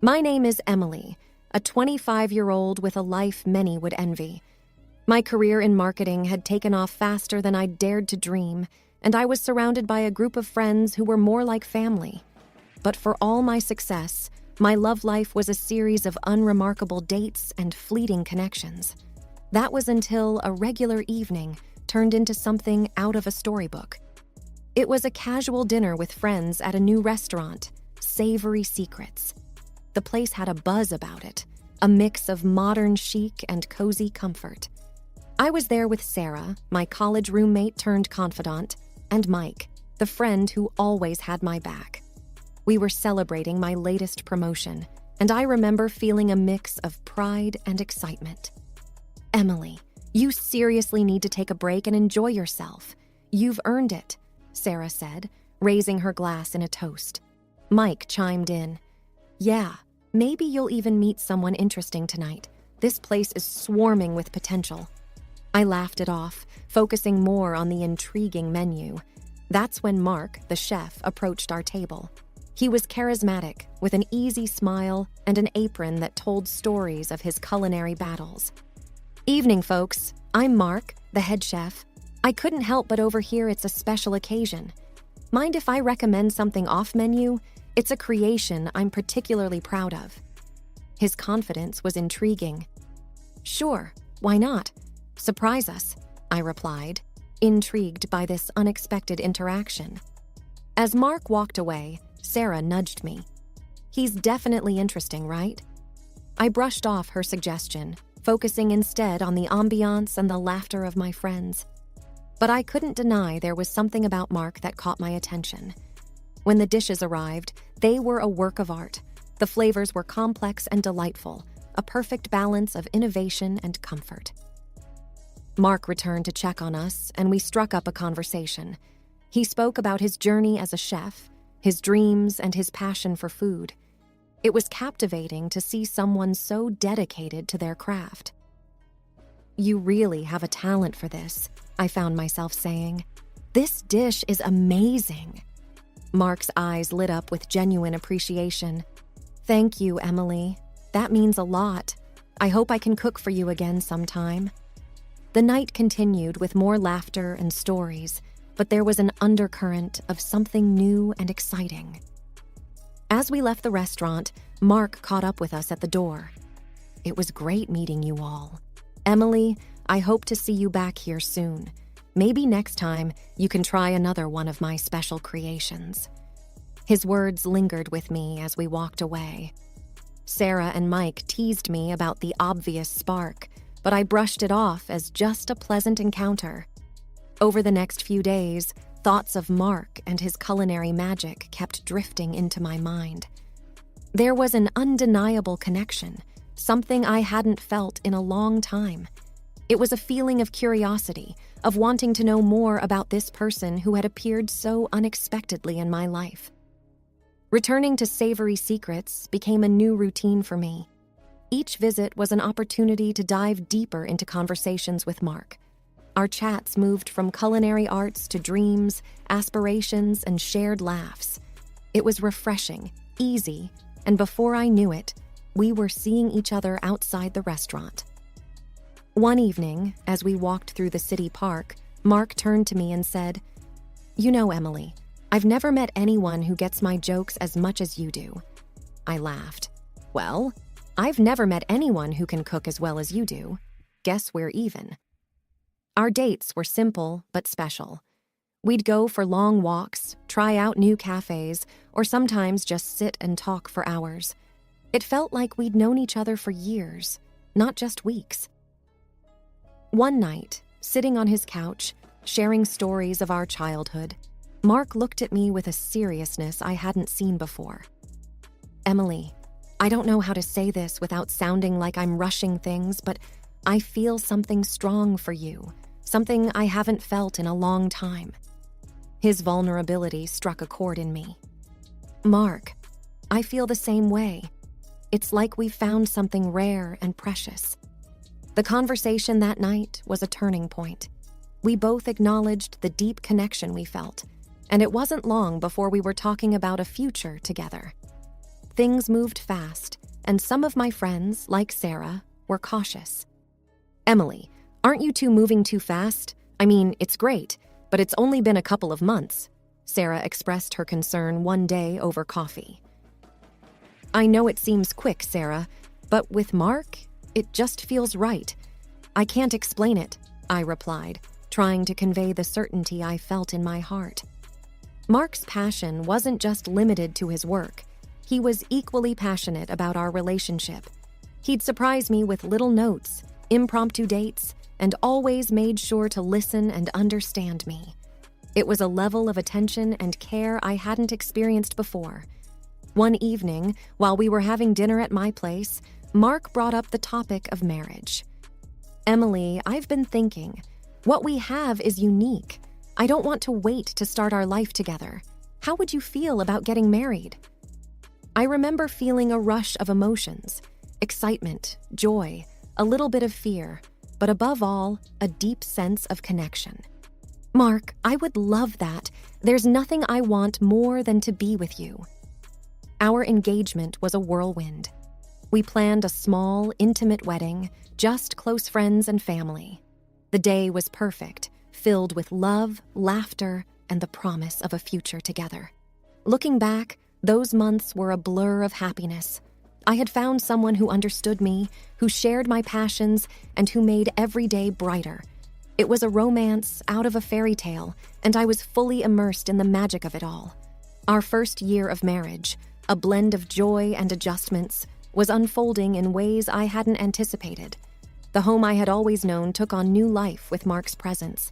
My name is Emily, a 25-year-old with a life many would envy. My career in marketing had taken off faster than I dared to dream, and I was surrounded by a group of friends who were more like family. But for all my success, my love life was a series of unremarkable dates and fleeting connections. That was until a regular evening turned into something out of a storybook. It was a casual dinner with friends at a new restaurant, Savory Secrets. The place had a buzz about it, a mix of modern chic and cozy comfort. I was there with Sarah, my college roommate turned confidant, and Mike, the friend who always had my back. We were celebrating my latest promotion, and I remember feeling a mix of pride and excitement. "Emily, you seriously need to take a break and enjoy yourself. You've earned it," Sarah said, raising her glass in a toast. Mike chimed in. "Yeah, maybe you'll even meet someone interesting tonight. This place is swarming with potential." I laughed it off, focusing more on the intriguing menu. That's when Mark, the chef, approached our table. He was charismatic, with an easy smile and an apron that told stories of his culinary battles. "Evening, folks. I'm Mark, the head chef. I couldn't help but overhear it's a special occasion. Mind if I recommend something off-menu? It's a creation I'm particularly proud of." His confidence was intriguing. "Sure, why not? Surprise us," I replied, intrigued by this unexpected interaction. As Mark walked away, Sarah nudged me. "He's definitely interesting, right?" I brushed off her suggestion, focusing instead on the ambiance and the laughter of my friends. But I couldn't deny there was something about Mark that caught my attention. When the dishes arrived, they were a work of art. The flavors were complex and delightful, a perfect balance of innovation and comfort. Mark returned to check on us, and we struck up a conversation. He spoke about his journey as a chef, his dreams, and his passion for food. It was captivating to see someone so dedicated to their craft. "You really have a talent for this," I found myself saying. "This dish is amazing." Mark's eyes lit up with genuine appreciation. "Thank you, Emily. That means a lot. I hope I can cook for you again sometime." The night continued with more laughter and stories, but there was an undercurrent of something new and exciting. As we left the restaurant, Mark caught up with us at the door. "It was great meeting you all. Emily, I hope to see you back here soon. Maybe next time you can try another one of my special creations." His words lingered with me as we walked away. Sarah and Mike teased me about the obvious spark, but I brushed it off as just a pleasant encounter. Over the next few days, thoughts of Mark and his culinary magic kept drifting into my mind. There was an undeniable connection, something I hadn't felt in a long time. It was a feeling of curiosity, of wanting to know more about this person who had appeared so unexpectedly in my life. Returning to Savory Secrets became a new routine for me. Each visit was an opportunity to dive deeper into conversations with Mark. Our chats moved from culinary arts to dreams, aspirations, and shared laughs. It was refreshing, easy, and before I knew it, we were seeing each other outside the restaurant. One evening, as we walked through the city park, Mark turned to me and said, "You know, Emily, I've never met anyone who gets my jokes as much as you do." I laughed. "Well, I've never met anyone who can cook as well as you do. Guess we're even." Our dates were simple but special. We'd go for long walks, try out new cafes, or sometimes just sit and talk for hours. It felt like we'd known each other for years, not just weeks. One night, sitting on his couch, sharing stories of our childhood, Mark looked at me with a seriousness I hadn't seen before. "Emily, I don't know how to say this without sounding like I'm rushing things, but I feel something strong for you, something I haven't felt in a long time." His vulnerability struck a chord in me. "Mark, I feel the same way. It's like we found something rare and precious." The conversation that night was a turning point. We both acknowledged the deep connection we felt, and it wasn't long before we were talking about a future together. Things moved fast, and some of my friends, like Sarah, were cautious. "Emily, aren't you two moving too fast? I mean, it's great, but it's only been a couple of months," Sarah expressed her concern one day over coffee. "I know it seems quick, Sarah, but with Mark, it just feels right. I can't explain it," I replied, trying to convey the certainty I felt in my heart. Mark's passion wasn't just limited to his work. He was equally passionate about our relationship. He'd surprise me with little notes, impromptu dates, and always made sure to listen and understand me. It was a level of attention and care I hadn't experienced before. One evening, while we were having dinner at my place, Mark brought up the topic of marriage. "Emily, I've been thinking, what we have is unique. I don't want to wait to start our life together. How would you feel about getting married?" I remember feeling a rush of emotions, excitement, joy, a little bit of fear, but above all, a deep sense of connection. "Mark, I would love that. There's nothing I want more than to be with you." Our engagement was a whirlwind. We planned a small, intimate wedding, just close friends and family. The day was perfect, filled with love, laughter, and the promise of a future together. Looking back, those months were a blur of happiness. I had found someone who understood me, who shared my passions, and who made every day brighter. It was a romance out of a fairy tale, and I was fully immersed in the magic of it all. Our first year of marriage, a blend of joy and adjustments, was unfolding in ways I hadn't anticipated. The home I had always known took on new life with Mark's presence.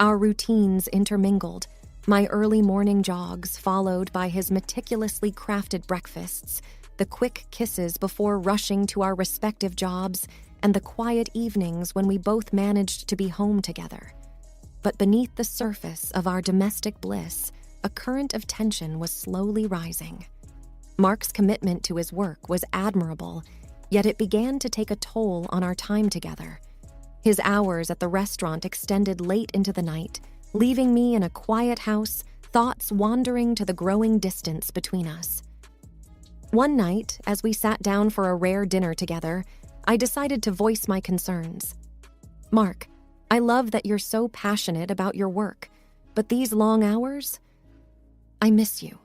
Our routines intermingled, my early morning jogs followed by his meticulously crafted breakfasts, the quick kisses before rushing to our respective jobs, and the quiet evenings when we both managed to be home together. But beneath the surface of our domestic bliss, a current of tension was slowly rising. Mark's commitment to his work was admirable, yet it began to take a toll on our time together. His hours at the restaurant extended late into the night, leaving me in a quiet house, thoughts wandering to the growing distance between us. One night, as we sat down for a rare dinner together, I decided to voice my concerns. "Mark, I love that you're so passionate about your work, but these long hours? I miss you.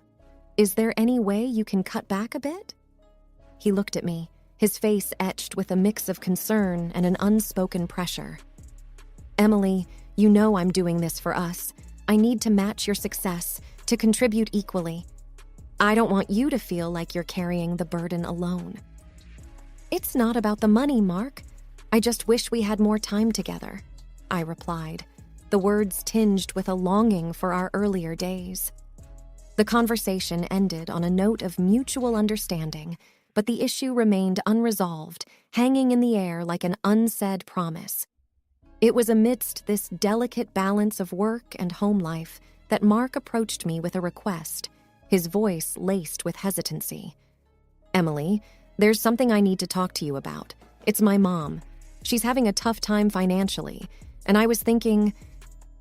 Is there any way you can cut back a bit?" He looked at me, his face etched with a mix of concern and an unspoken pressure. "Emily, you know I'm doing this for us. I need to match your success, to contribute equally. I don't want you to feel like you're carrying the burden alone." "It's not about the money, Mark. I just wish we had more time together," I replied, the words tinged with a longing for our earlier days. The conversation ended on a note of mutual understanding, but the issue remained unresolved, hanging in the air like an unsaid promise. It was amidst this delicate balance of work and home life that Mark approached me with a request, his voice laced with hesitancy. "Emily, there's something I need to talk to you about. It's my mom. She's having a tough time financially, and I was thinking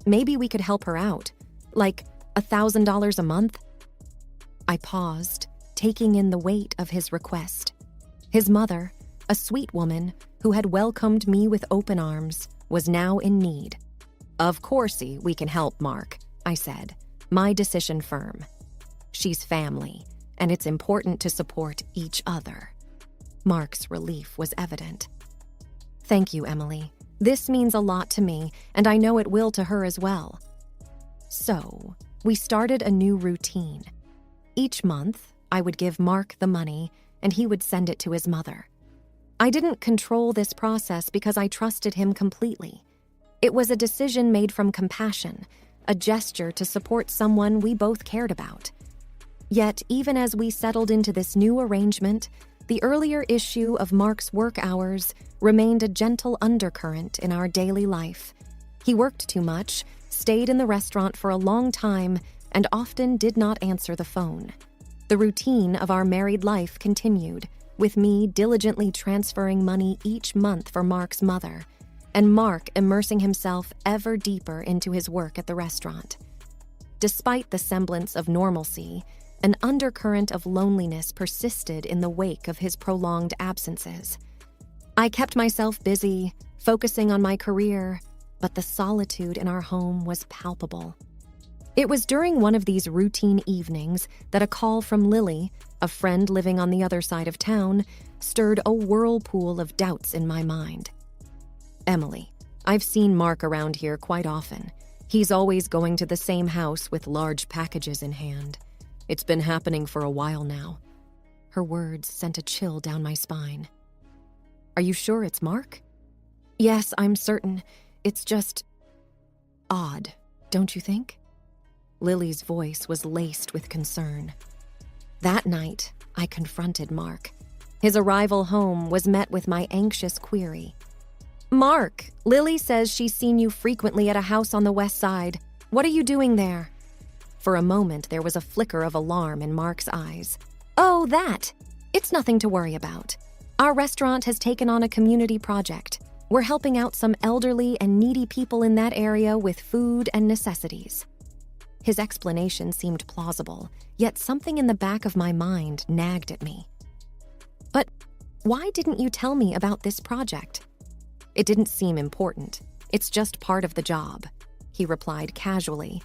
maybe we could help her out, like $1,000 a month." I paused, taking in the weight of his request. His mother, a sweet woman who had welcomed me with open arms, was now in need. "Of course we can help, Mark," I said, my decision firm. "She's family, and it's important to support each other." Mark's relief was evident. "Thank you, Emily. This means a lot to me, and I know it will to her as well." So, we started a new routine. Each month, I would give Mark the money, and he would send it to his mother. I didn't control this process because I trusted him completely. It was a decision made from compassion, a gesture to support someone we both cared about. Yet, even as we settled into this new arrangement, the earlier issue of Mark's work hours remained a gentle undercurrent in our daily life. He worked too much, stayed in the restaurant for a long time, and often did not answer the phone. The routine of our married life continued, with me diligently transferring money each month for Mark's mother, and Mark immersing himself ever deeper into his work at the restaurant. Despite the semblance of normalcy, An undercurrent of loneliness persisted in the wake of his prolonged absences. I kept myself busy, focusing on my career, but the solitude in our home was palpable. It was during one of these routine evenings that a call from Lily, a friend living on the other side of town, stirred a whirlpool of doubts in my mind. "Emily, I've seen Mark around here quite often. He's always going to the same house with large packages in hand. It's been happening for a while now." Her words sent a chill down my spine. "Are you sure it's Mark?" "Yes, I'm certain. It's just odd, don't you think?" Lily's voice was laced with concern. That night, I confronted Mark. His arrival home was met with my anxious query. "Mark, Lily says she's seen you frequently at a house on the west side. What are you doing there?" For a moment, there was a flicker of alarm in Mark's eyes. "Oh, that! It's nothing to worry about. Our restaurant has taken on a community project. We're helping out some elderly and needy people in that area with food and necessities." His explanation seemed plausible, yet something in the back of my mind nagged at me. "But why didn't you tell me about this project?" "It didn't seem important. It's just part of the job," he replied casually,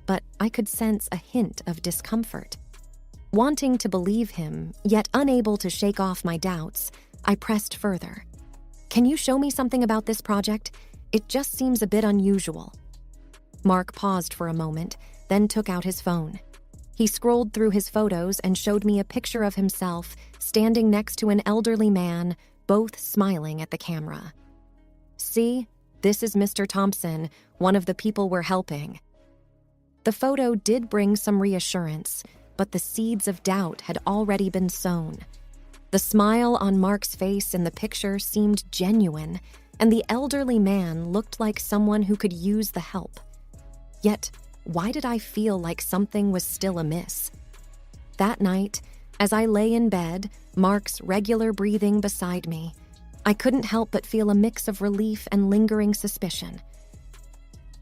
but I could sense a hint of discomfort. Wanting to believe him, yet unable to shake off my doubts, I pressed further. "Can you show me something about this project? It just seems a bit unusual." Mark paused for a moment, then took out his phone. He scrolled through his photos and showed me a picture of himself standing next to an elderly man, both smiling at the camera. "See, this is Mr. Thompson, one of the people we're helping." The photo did bring some reassurance, but the seeds of doubt had already been sown. The smile on Mark's face in the picture seemed genuine, and the elderly man looked like someone who could use the help. Yet, why did I feel like something was still amiss? That night, as I lay in bed, Mark's regular breathing beside me, I couldn't help but feel a mix of relief and lingering suspicion.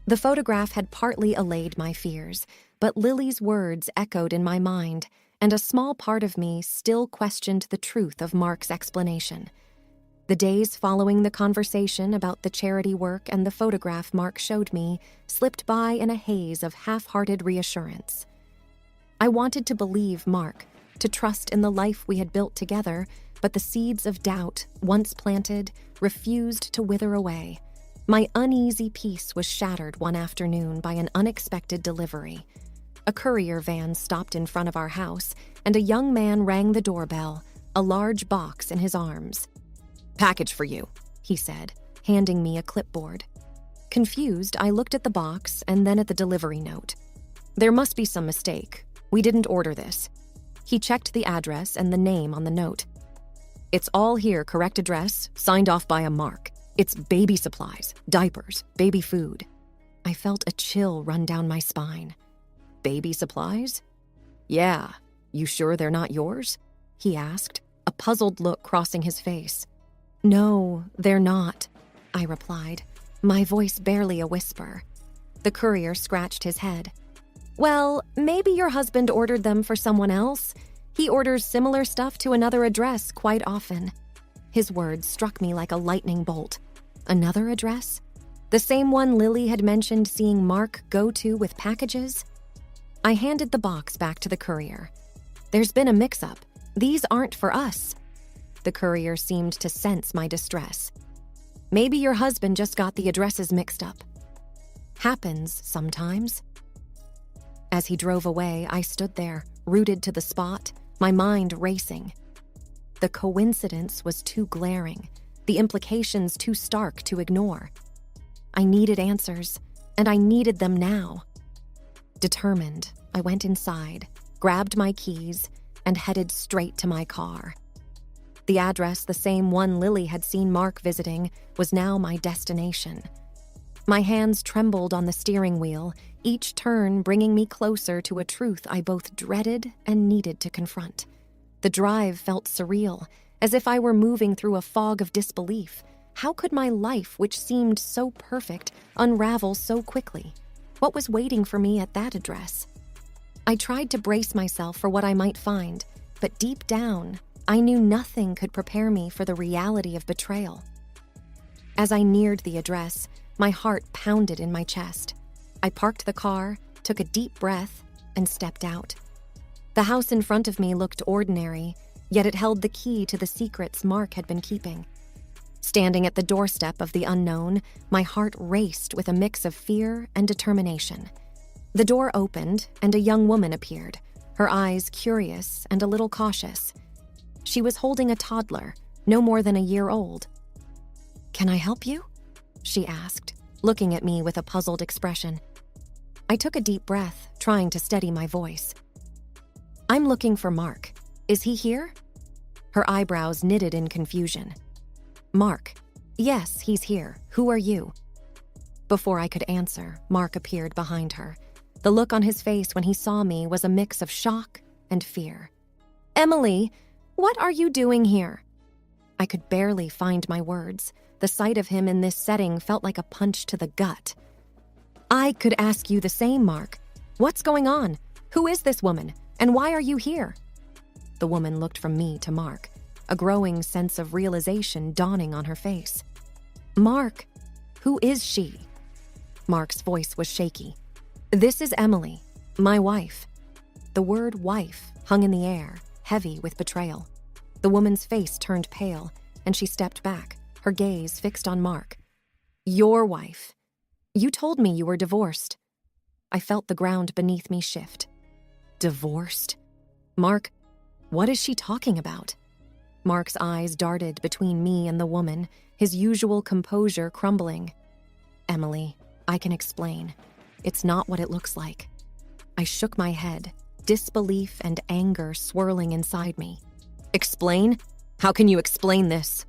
The photograph had partly allayed my fears, but Lily's words echoed in my mind, and a small part of me still questioned the truth of Mark's explanation. The days following the conversation about the charity work and the photograph Mark showed me slipped by in a haze of half-hearted reassurance. I wanted to believe Mark, to trust in the life we had built together, but the seeds of doubt, once planted, refused to wither away. My uneasy peace was shattered one afternoon by an unexpected delivery. A courier van stopped in front of our house, and a young man rang the doorbell, a large box in his arms. "Package for you," he said, handing me a clipboard. Confused, I looked at the box and then at the delivery note. "There must be some mistake. We didn't order this." He checked the address and the name on the note. "It's all here, correct address, signed off by a Mark. It's baby supplies, diapers, baby food." I felt a chill run down my spine. "Baby supplies?" "Yeah. You sure they're not yours?" he asked, a puzzled look crossing his face. "No, they're not," I replied, my voice barely a whisper. The courier scratched his head. "Well, maybe your husband ordered them for someone else. He orders similar stuff to another address quite often." His words struck me like a lightning bolt. Another address? The same one Lily had mentioned seeing Mark go to with packages? I handed the box back to the courier. "There's been a mix-up. These aren't for us." The courier seemed to sense my distress. "Maybe your husband just got the addresses mixed up." Happens sometimes. As he drove away, I stood there, rooted to the spot, my mind racing. The coincidence was too glaring, the implications too stark to ignore. I needed answers, and I needed them now. Determined, I went inside, grabbed my keys, and headed straight to my car. The address, the same one Lily had seen Mark visiting, was now my destination. My hands trembled on the steering wheel, each turn bringing me closer to a truth I both dreaded and needed to confront. The drive felt surreal, as if I were moving through a fog of disbelief. How could my life, which seemed so perfect, unravel so quickly? What was waiting for me at that address? I tried to brace myself for what I might find, but deep down, I knew nothing could prepare me for the reality of betrayal. As I neared the address, my heart pounded in my chest. I parked the car, took a deep breath, and stepped out. The house in front of me looked ordinary, yet it held the key to the secrets Mark had been keeping. Standing at the doorstep of the unknown, my heart raced with a mix of fear and determination. The door opened, and a young woman appeared, her eyes curious and a little cautious. She was holding a toddler, no more than a year old. "Can I help you?" she asked, looking at me with a puzzled expression. I took a deep breath, trying to steady my voice. "I'm looking for Mark. Is he here?" Her eyebrows knitted in confusion. "Mark. Yes, he's here. Who are you?" Before I could answer, Mark appeared behind her. The look on his face when he saw me was a mix of shock and fear. "Emily, what are you doing here?" I could barely find my words. The sight of him in this setting felt like a punch to the gut. "I could ask you the same, Mark. What's going on? Who is this woman? And why are you here?" The woman looked from me to Mark, a growing sense of realization dawning on her face. "Mark, who is she?" Mark's voice was shaky. "This is Emily, my wife." The word wife hung in the air, heavy with betrayal. The woman's face turned pale, and she stepped back, her gaze fixed on Mark. "Your wife. You told me you were divorced." I felt the ground beneath me shift. Divorced? Mark, what is she talking about? Mark's eyes darted between me and the woman, his usual composure crumbling. "Emily, I can explain. It's not what it looks like." I shook my head, disbelief and anger swirling inside me. "Explain? How can you explain this?"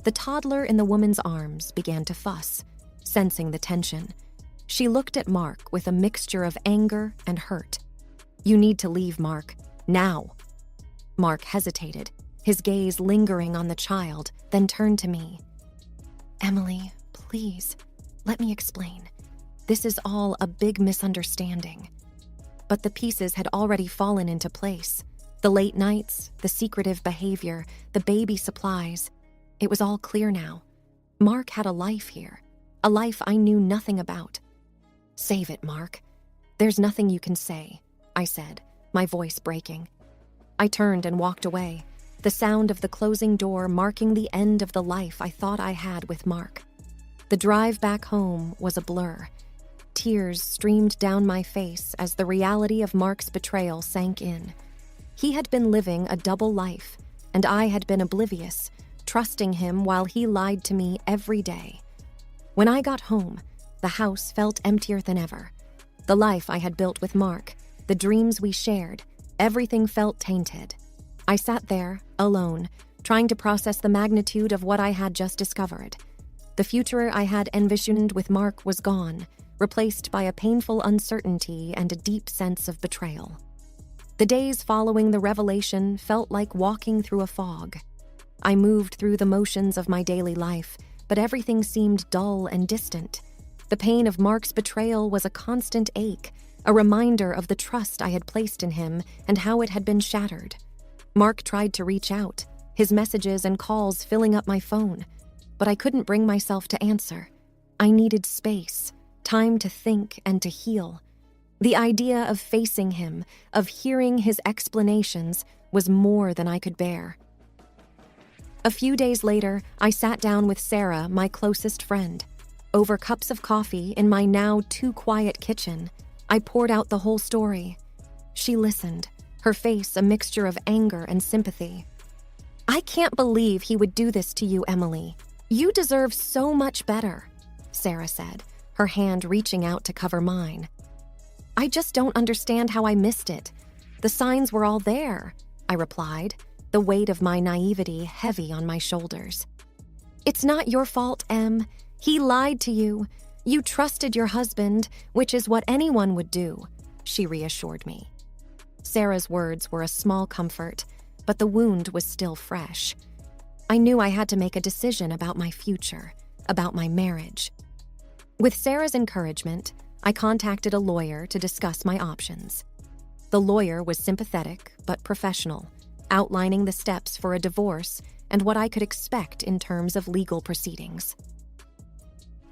The toddler in the woman's arms began to fuss, sensing the tension. She looked at Mark with a mixture of anger and hurt. "You need to leave, Mark. Now." Mark hesitated, his gaze lingering on the child, then turned to me. "Emily, please, let me explain. This is all a big misunderstanding." But the pieces had already fallen into place. The late nights, the secretive behavior, the baby supplies. It was all clear now. Mark had a life here, a life I knew nothing about. "Save it, Mark. There's nothing you can say," I said, my voice breaking. I turned and walked away, the sound of the closing door marking the end of the life I thought I had with Mark. The drive back home was a blur. Tears streamed down my face as the reality of Mark's betrayal sank in. He had been living a double life, and I had been oblivious, trusting him while he lied to me every day. When I got home, the house felt emptier than ever. The life I had built with Mark, the dreams we shared, everything felt tainted. I sat there, alone, trying to process the magnitude of what I had just discovered. The future I had envisioned with Mark was gone, replaced by a painful uncertainty and a deep sense of betrayal. The days following the revelation felt like walking through a fog. I moved through the motions of my daily life, but everything seemed dull and distant. The pain of Mark's betrayal was a constant ache, a reminder of the trust I had placed in him and how it had been shattered. Mark tried to reach out, his messages and calls filling up my phone, but I couldn't bring myself to answer. I needed space, time to think and to heal. The idea of facing him, of hearing his explanations, was more than I could bear. A few days later, I sat down with Sarah, my closest friend. Over cups of coffee in my now too quiet kitchen, I poured out the whole story. She listened, her face a mixture of anger and sympathy. "I can't believe he would do this to you, Emily. You deserve so much better," Sarah said, her hand reaching out to cover mine. "I just don't understand how I missed it. The signs were all there," I replied, the weight of my naivety heavy on my shoulders. "It's not your fault, Em. He lied to you. You trusted your husband, which is what anyone would do," she reassured me. Sarah's words were a small comfort, but the wound was still fresh. I knew I had to make a decision about my future, about my marriage. With Sarah's encouragement, I contacted a lawyer to discuss my options. The lawyer was sympathetic but professional, outlining the steps for a divorce and what I could expect in terms of legal proceedings.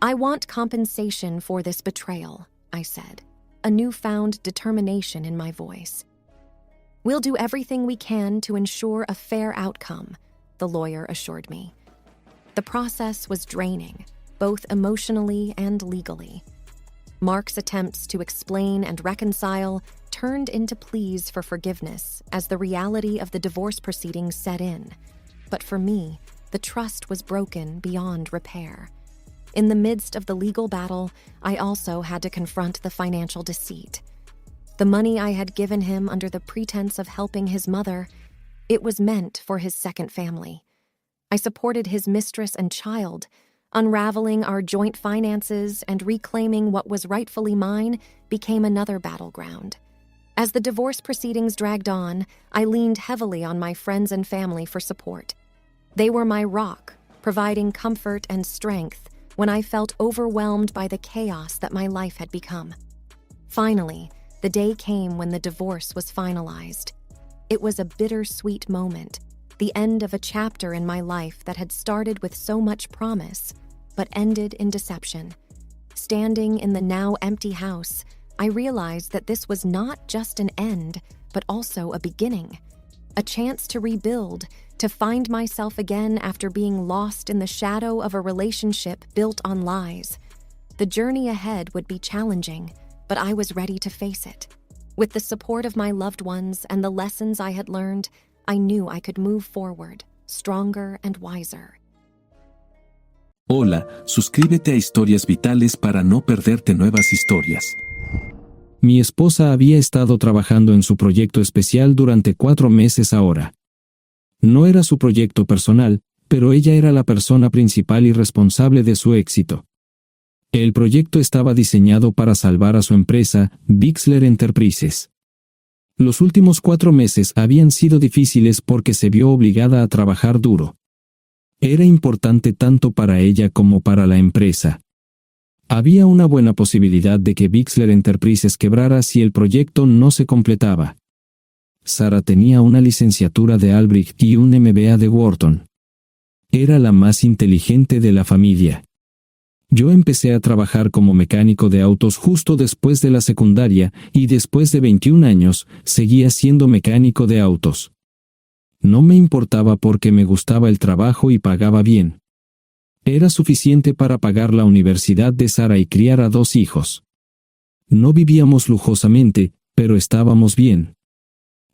"I want compensation for this betrayal," I said, a newfound determination in my voice. "We'll do everything we can to ensure a fair outcome," the lawyer assured me. The process was draining, both emotionally and legally. Mark's attempts to explain and reconcile turned into pleas for forgiveness as the reality of the divorce proceedings set in. But for me, the trust was broken beyond repair. In the midst of the legal battle, I also had to confront the financial deceit. The money I had given him under the pretense of helping his mother, it was meant for his second family. I supported his mistress and child. Unraveling our joint finances and reclaiming what was rightfully mine became another battleground. As the divorce proceedings dragged on, I leaned heavily on my friends and family for support. They were my rock, providing comfort and strength when I felt overwhelmed by the chaos that my life had become. Finally, the day came when the divorce was finalized. It was a bittersweet moment, the end of a chapter in my life that had started with so much promise, but ended in deception. Standing in the now empty house, I realized that this was not just an end, but also a beginning. A chance to rebuild, to find myself again after being lost in the shadow of a relationship built on lies. The journey ahead would be challenging, but I was ready to face it. With the support of my loved ones and the lessons I had learned, I knew I could move forward, stronger and wiser. Hola, suscríbete a Historias Vitales para no perderte nuevas historias. Mi esposa había estado trabajando en su proyecto especial durante 4 meses ahora. No era su proyecto personal, pero ella era la persona principal y responsable de su éxito. El proyecto estaba diseñado para salvar a su empresa, Bixler Enterprises. Los últimos 4 meses habían sido difíciles porque se vio obligada a trabajar duro. Era importante tanto para ella como para la empresa. Había una buena posibilidad de que Bixler Enterprises quebrara si el proyecto no se completaba. Sara tenía una licenciatura de Albrecht y un MBA de Wharton. Era la más inteligente de la familia. Yo empecé a trabajar como mecánico de autos justo después de la secundaria y después de 21 años seguía siendo mecánico de autos. No me importaba porque me gustaba el trabajo y pagaba bien. Era suficiente para pagar la universidad de Sara y criar a 2 hijos. No vivíamos lujosamente, pero estábamos bien.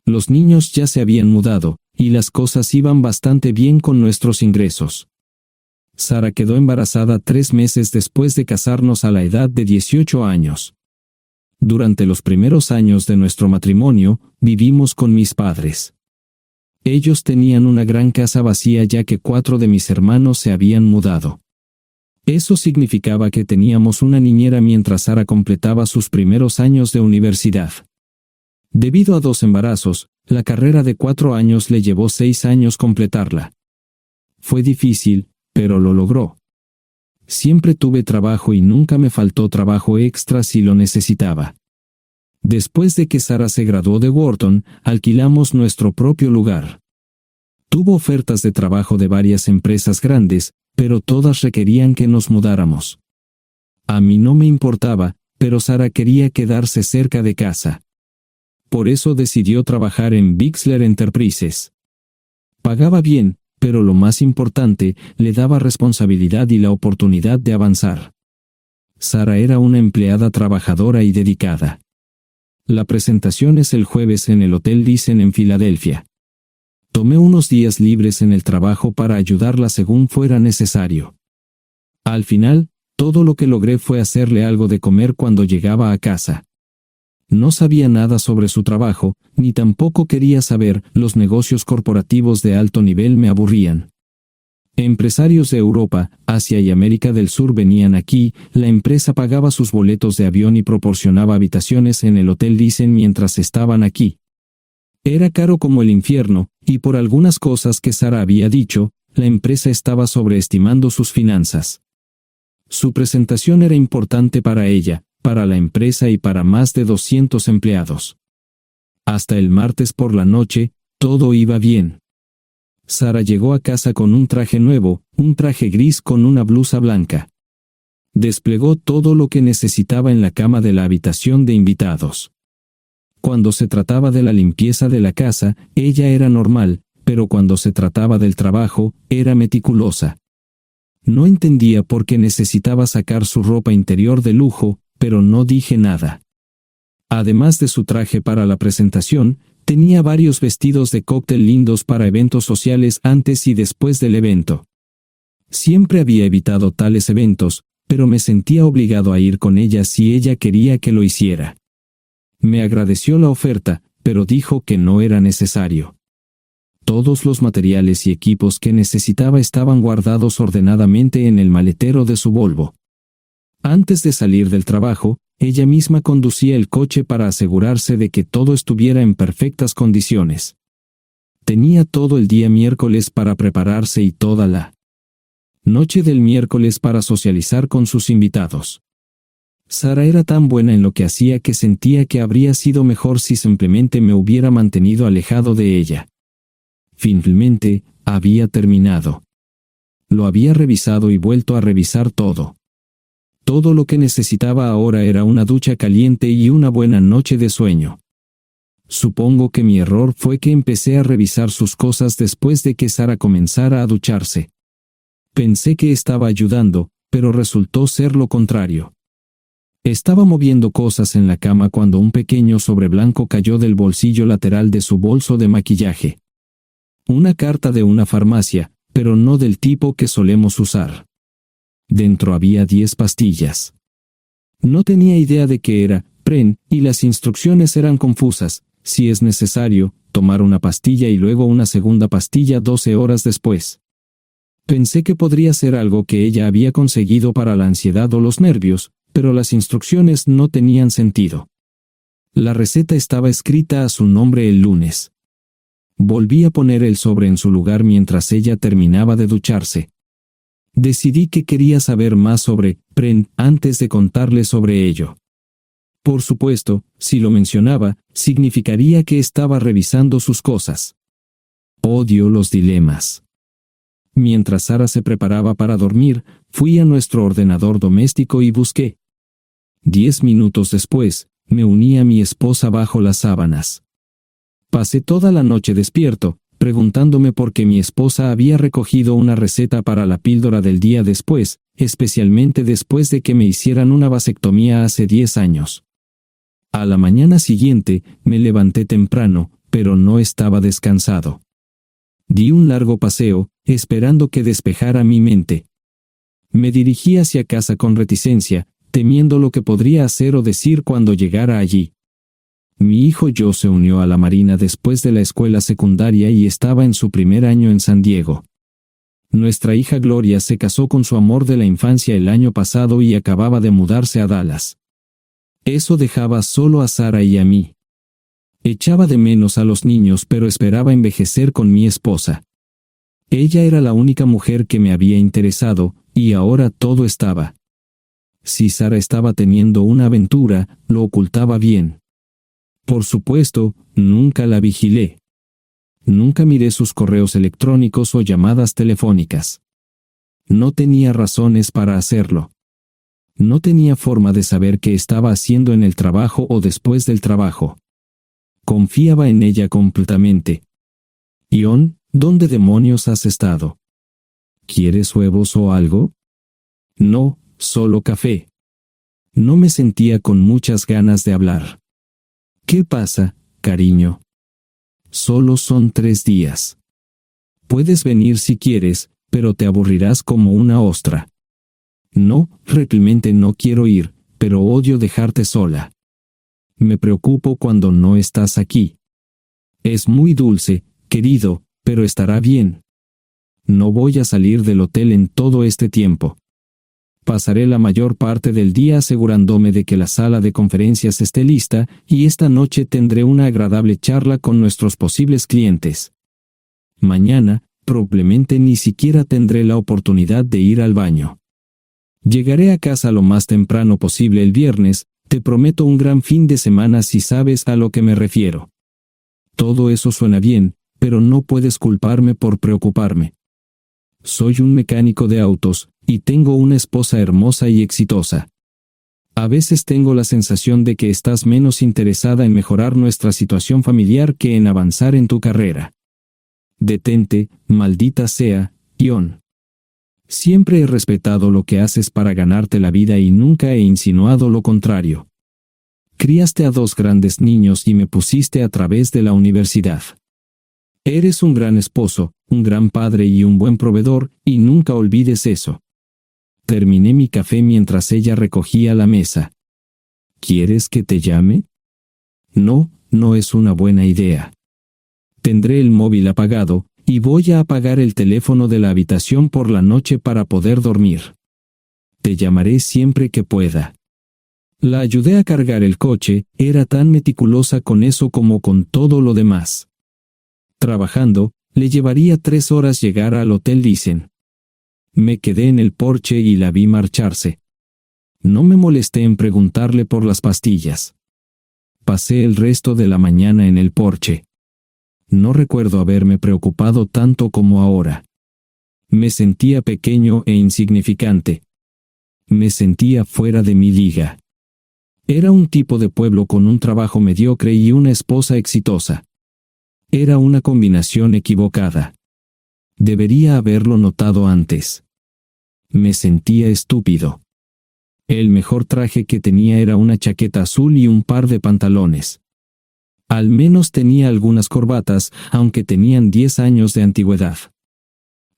Los niños ya se habían mudado, y las cosas iban bastante bien con nuestros ingresos. Sara quedó embarazada 3 meses después de casarnos a la edad de 18 años. Durante los primeros años de nuestro matrimonio, vivimos con mis padres. Ellos tenían una gran casa vacía ya que 4 de mis hermanos se habían mudado. Eso significaba que teníamos una niñera mientras Sara completaba sus primeros años de universidad. Debido a 2 embarazos, la carrera de 4 años le llevó 6 años completarla. Fue difícil, pero lo logró. Siempre tuve trabajo y nunca me faltó trabajo extra si lo necesitaba. Después de que Sara se graduó de Wharton, alquilamos nuestro propio lugar. Tuvo ofertas de trabajo de varias empresas grandes, pero todas requerían que nos mudáramos. A mí no me importaba, pero Sara quería quedarse cerca de casa. Por eso decidió trabajar en Bixler Enterprises. Pagaba bien, pero lo más importante, le daba responsabilidad y la oportunidad de avanzar. Sara era una empleada trabajadora y dedicada. La presentación es el jueves en el Hotel Thyssen en Filadelfia. Tomé unos días libres en el trabajo para ayudarla según fuera necesario. Al final, todo lo que logré fue hacerle algo de comer cuando llegaba a casa. No sabía nada sobre su trabajo, ni tampoco quería saber, los negocios corporativos de alto nivel me aburrían. Empresarios de Europa, Asia y América del Sur venían aquí, la empresa pagaba sus boletos de avión y proporcionaba habitaciones en el Hotel Thyssen mientras estaban aquí. Era caro como el infierno, y por algunas cosas que Sara había dicho, la empresa estaba sobreestimando sus finanzas. Su presentación era importante para ella, para la empresa y para más de 200 empleados. Hasta el martes por la noche, todo iba bien. Sara llegó a casa con un traje nuevo, un traje gris con una blusa blanca. Desplegó todo lo que necesitaba en la cama de la habitación de invitados. Cuando se trataba de la limpieza de la casa, ella era normal, pero cuando se trataba del trabajo, era meticulosa. No entendía por qué necesitaba sacar su ropa interior de lujo, pero no dije nada. Además de su traje para la presentación, tenía varios vestidos de cóctel lindos para eventos sociales antes y después del evento. Siempre había evitado tales eventos, pero me sentía obligado a ir con ella si ella quería que lo hiciera. Me agradeció la oferta, pero dijo que no era necesario. Todos los materiales y equipos que necesitaba estaban guardados ordenadamente en el maletero de su Volvo. Antes de salir del trabajo, ella misma conducía el coche para asegurarse de que todo estuviera en perfectas condiciones. Tenía todo el día miércoles para prepararse y toda la noche del miércoles para socializar con sus invitados. Sara era tan buena en lo que hacía que sentía que habría sido mejor si simplemente me hubiera mantenido alejado de ella. Finalmente, había terminado. Lo había revisado y vuelto a revisar todo. Todo lo que necesitaba ahora era una ducha caliente y una buena noche de sueño. Supongo que mi error fue que empecé a revisar sus cosas después de que Sara comenzara a ducharse. Pensé que estaba ayudando, pero resultó ser lo contrario. Estaba moviendo cosas en la cama cuando un pequeño sobre blanco cayó del bolsillo lateral de su bolso de maquillaje. Una carta de una farmacia, pero no del tipo que solemos usar. Dentro había 10 pastillas. No tenía idea de qué era, Pren, y las instrucciones eran confusas. Si es necesario, tomar una pastilla y luego una segunda pastilla 12 horas después. Pensé que podría ser algo que ella había conseguido para la ansiedad o los nervios, pero las instrucciones no tenían sentido. La receta estaba escrita a su nombre el lunes. Volví a poner el sobre en su lugar mientras ella terminaba de ducharse. Decidí que quería saber más sobre Pren antes de contarle sobre ello. Por supuesto, si lo mencionaba, significaría que estaba revisando sus cosas. Odio los dilemas. Mientras Sara se preparaba para dormir, fui a nuestro ordenador doméstico y busqué. 10 minutos después, me uní a mi esposa bajo las sábanas. Pasé toda la noche despierto, preguntándome por qué mi esposa había recogido una receta para la píldora del día después, especialmente después de que me hicieran una vasectomía hace 10 años. A la mañana siguiente, me levanté temprano, pero no estaba descansado. Di un largo paseo, esperando que despejara mi mente. Me dirigí hacia casa con reticencia, temiendo lo que podría hacer o decir cuando llegara allí. Mi hijo Joe se unió a la Marina después de la escuela secundaria y estaba en su primer año en San Diego. Nuestra hija Gloria se casó con su amor de la infancia el año pasado y acababa de mudarse a Dallas. Eso dejaba solo a Sara y a mí. Echaba de menos a los niños, pero esperaba envejecer con mi esposa. Ella era la única mujer que me había interesado, y ahora todo estaba. Si Sara estaba teniendo una aventura, lo ocultaba bien. Por supuesto, nunca la vigilé. Nunca miré sus correos electrónicos o llamadas telefónicas. No tenía razones para hacerlo. No tenía forma de saber qué estaba haciendo en el trabajo o después del trabajo. Confiaba en ella completamente. Ion, ¿dónde demonios has estado? ¿Quieres huevos o algo? No, solo café. No me sentía con muchas ganas de hablar. ¿Qué pasa, cariño? Solo son 3 días. Puedes venir si quieres, pero te aburrirás como una ostra. No, realmente no quiero ir, pero odio dejarte sola. Me preocupo cuando no estás aquí. Es muy dulce, querido, pero estará bien. No voy a salir del hotel en todo este tiempo. Pasaré la mayor parte del día asegurándome de que la sala de conferencias esté lista, y esta noche tendré una agradable charla con nuestros posibles clientes. Mañana, probablemente ni siquiera tendré la oportunidad de ir al baño. Llegaré a casa lo más temprano posible el viernes, te prometo un gran fin de semana si sabes a lo que me refiero. Todo eso suena bien, pero no puedes culparme por preocuparme. Soy un mecánico de autos, y tengo una esposa hermosa y exitosa. A veces tengo la sensación de que estás menos interesada en mejorar nuestra situación familiar que en avanzar en tu carrera. Detente, maldita sea, Ion. Siempre he respetado lo que haces para ganarte la vida y nunca he insinuado lo contrario. Criaste a 2 grandes niños y me pusiste a través de la universidad. Eres un gran esposo, un gran padre y un buen proveedor, y nunca olvides eso. Terminé mi café mientras ella recogía la mesa. ¿Quieres que te llame? No, no es una buena idea. Tendré el móvil apagado, y voy a apagar el teléfono de la habitación por la noche para poder dormir. Te llamaré siempre que pueda. La ayudé a cargar el coche, era tan meticulosa con eso como con todo lo demás. Trabajando, le llevaría 3 horas llegar al Hotel Lysen. Me quedé en el porche y la vi marcharse. No me molesté en preguntarle por las pastillas. Pasé el resto de la mañana en el porche. No recuerdo haberme preocupado tanto como ahora. Me sentía pequeño e insignificante. Me sentía fuera de mi liga. Era un tipo de pueblo con un trabajo mediocre y una esposa exitosa. Era una combinación equivocada. Debería haberlo notado antes. Me sentía estúpido. El mejor traje que tenía era una chaqueta azul y un par de pantalones. Al menos tenía algunas corbatas, aunque tenían 10 años de antigüedad.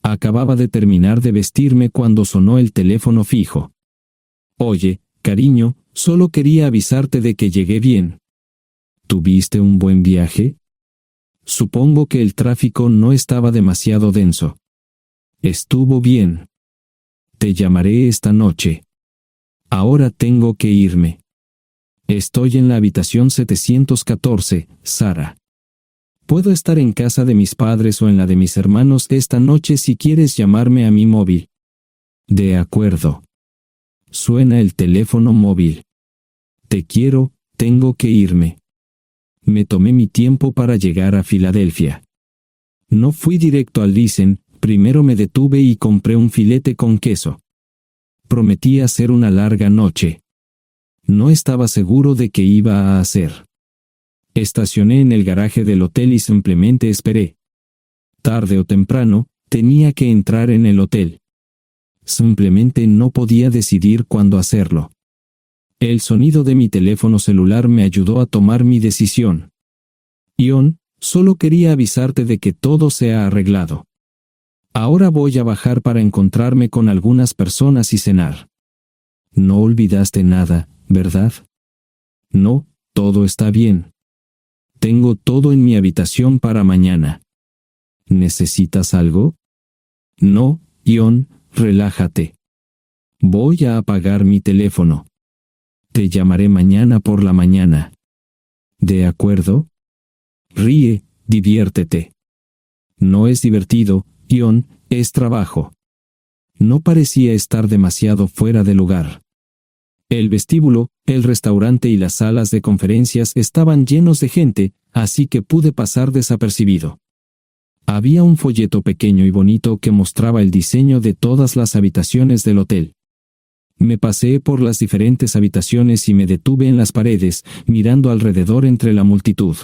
Acababa de terminar de vestirme cuando sonó el teléfono fijo. Oye, cariño, solo quería avisarte de que llegué bien. ¿Tuviste un buen viaje? Supongo que el tráfico no estaba demasiado denso. Estuvo bien. Te llamaré esta noche. Ahora tengo que irme. Estoy en la habitación 714, Sara. Puedo estar en casa de mis padres o en la de mis hermanos esta noche si quieres llamarme a mi móvil. De acuerdo. Suena el teléfono móvil. Te quiero, tengo que irme. Me tomé mi tiempo para llegar a Filadelfia. No fui directo al Lysen, primero me detuve y compré un filete con queso. Prometí hacer una larga noche. No estaba seguro de qué iba a hacer. Estacioné en el garaje del hotel y simplemente esperé. Tarde o temprano, tenía que entrar en el hotel. Simplemente no podía decidir cuándo hacerlo. El sonido de mi teléfono celular me ayudó a tomar mi decisión. Ion, solo quería avisarte de que todo se ha arreglado. Ahora voy a bajar para encontrarme con algunas personas y cenar. No olvidaste nada, ¿verdad? No, todo está bien. Tengo todo en mi habitación para mañana. ¿Necesitas algo? No, Ion, relájate. Voy a apagar mi teléfono. Te llamaré mañana por la mañana. ¿De acuerdo? Ríe, diviértete. No es divertido, Ion, es trabajo. No parecía estar demasiado fuera de lugar. El vestíbulo, el restaurante y las salas de conferencias estaban llenos de gente, así que pude pasar desapercibido. Había un folleto pequeño y bonito que mostraba el diseño de todas las habitaciones del hotel. Me paseé por las diferentes habitaciones y me detuve en las paredes, mirando alrededor entre la multitud.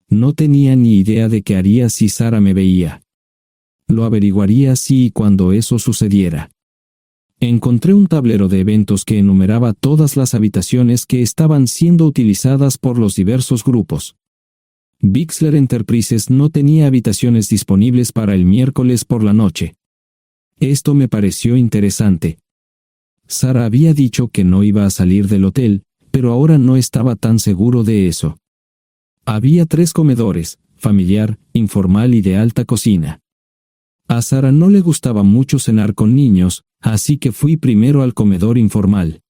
No tenía ni idea de qué haría si Sara me veía. Lo averiguaría si y cuando eso sucediera. Encontré un tablero de eventos que enumeraba todas las habitaciones que estaban siendo utilizadas por los diversos grupos. Bixler Enterprises no tenía habitaciones disponibles para el miércoles por la noche. Esto me pareció interesante. Sara había dicho que no iba a salir del hotel, pero ahora no estaba tan seguro de eso. Había 3 comedores, familiar, informal y de alta cocina. A Sara no le gustaba mucho cenar con niños, así que fui primero al comedor informal.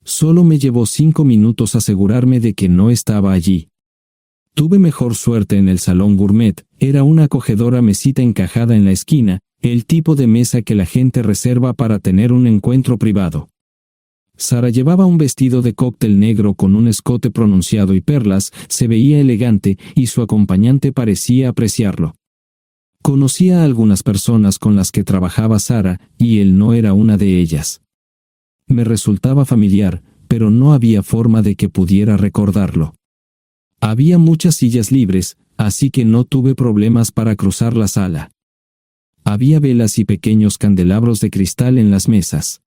Solo me llevó 5 minutos asegurarme de que no estaba allí. Tuve mejor suerte en el salón gourmet, era una acogedora mesita encajada en la esquina, el tipo de mesa que la gente reserva para tener un encuentro privado. Sara llevaba un vestido de cóctel negro con un escote pronunciado y perlas, se veía elegante y su acompañante parecía apreciarlo. Conocía a algunas personas con las que trabajaba Sara y él no era una de ellas. Me resultaba familiar, pero no había forma de que pudiera recordarlo. Había muchas sillas libres, así que no tuve problemas para cruzar la sala. Había velas y pequeños candelabros de cristal en las mesas.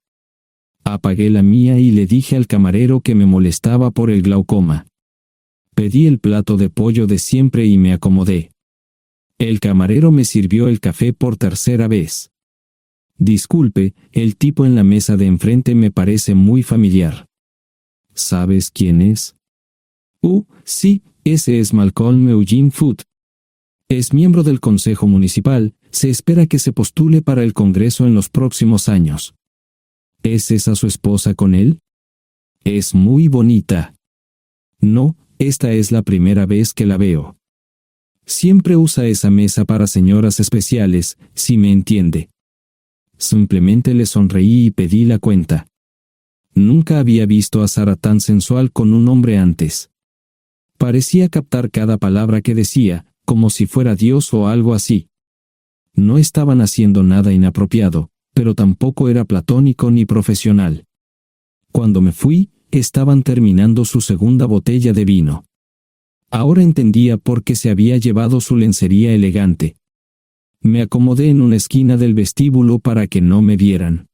Apagué la mía y le dije al camarero que me molestaba por el glaucoma. Pedí el plato de pollo de siempre y me acomodé. El camarero me sirvió el café por tercera vez. Disculpe, el tipo en la mesa de enfrente me parece muy familiar. ¿Sabes quién es? Sí, ese es Malcolm Eugene Foote. Es miembro del Consejo Municipal, se espera que se postule para el Congreso en los próximos años. ¿Es esa su esposa con él? Es muy bonita. No, esta es la primera vez que la veo. Siempre usa esa mesa para señoras especiales, si me entiende. Simplemente le sonreí y pedí la cuenta. Nunca había visto a Sara tan sensual con un hombre antes. Parecía captar cada palabra que decía, como si fuera Dios o algo así. No estaban haciendo nada inapropiado, pero tampoco era platónico ni profesional. Cuando me fui, estaban terminando su segunda botella de vino. Ahora entendía por qué se había llevado su lencería elegante. Me acomodé en una esquina del vestíbulo para que no me vieran.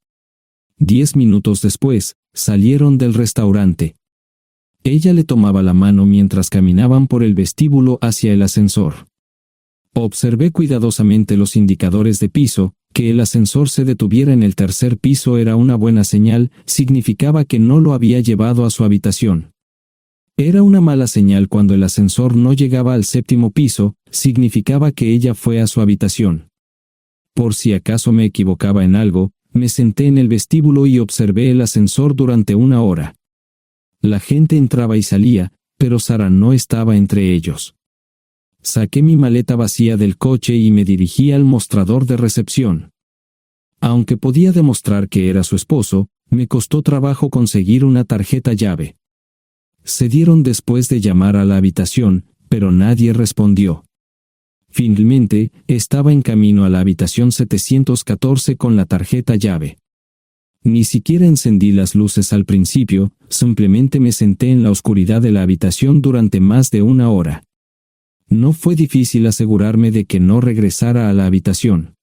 10 minutos después, salieron del restaurante. Ella le tomaba la mano mientras caminaban por el vestíbulo hacia el ascensor. Observé cuidadosamente los indicadores de piso. Que el ascensor se detuviera en el tercer piso era una buena señal, significaba que no lo había llevado a su habitación. Era una mala señal cuando el ascensor no llegaba al séptimo piso, significaba que ella fue a su habitación. Por si acaso me equivocaba en algo, me senté en el vestíbulo y observé el ascensor durante 1 hora. La gente entraba y salía, pero Sara no estaba entre ellos. Saqué mi maleta vacía del coche y me dirigí al mostrador de recepción. Aunque podía demostrar que era su esposo, me costó trabajo conseguir una tarjeta llave. Se dieron después de llamar a la habitación, pero nadie respondió. Finalmente, estaba en camino a la habitación 714 con la tarjeta llave. Ni siquiera encendí las luces al principio, simplemente me senté en la oscuridad de la habitación durante más de 1 hora. No fue difícil asegurarme de que no regresara a la habitación.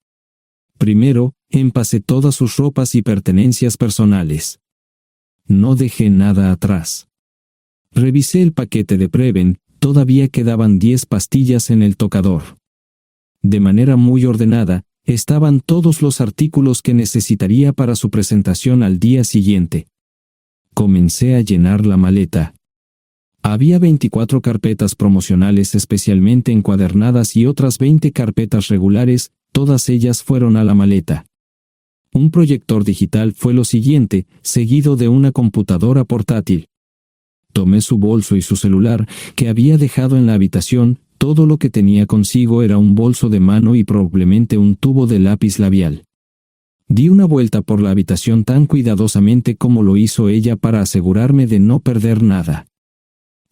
Primero, empacé todas sus ropas y pertenencias personales. No dejé nada atrás. Revisé el paquete de Preven, todavía quedaban 10 pastillas en el tocador. De manera muy ordenada, estaban todos los artículos que necesitaría para su presentación al día siguiente. Comencé a llenar la maleta. Había 24 carpetas promocionales especialmente encuadernadas y otras 20 carpetas regulares, todas ellas fueron a la maleta. Un proyector digital fue lo siguiente, seguido de una computadora portátil. Tomé su bolso y su celular, que había dejado en la habitación, todo lo que tenía consigo era un bolso de mano y probablemente un tubo de lápiz labial. Di una vuelta por la habitación tan cuidadosamente como lo hizo ella para asegurarme de no perder nada.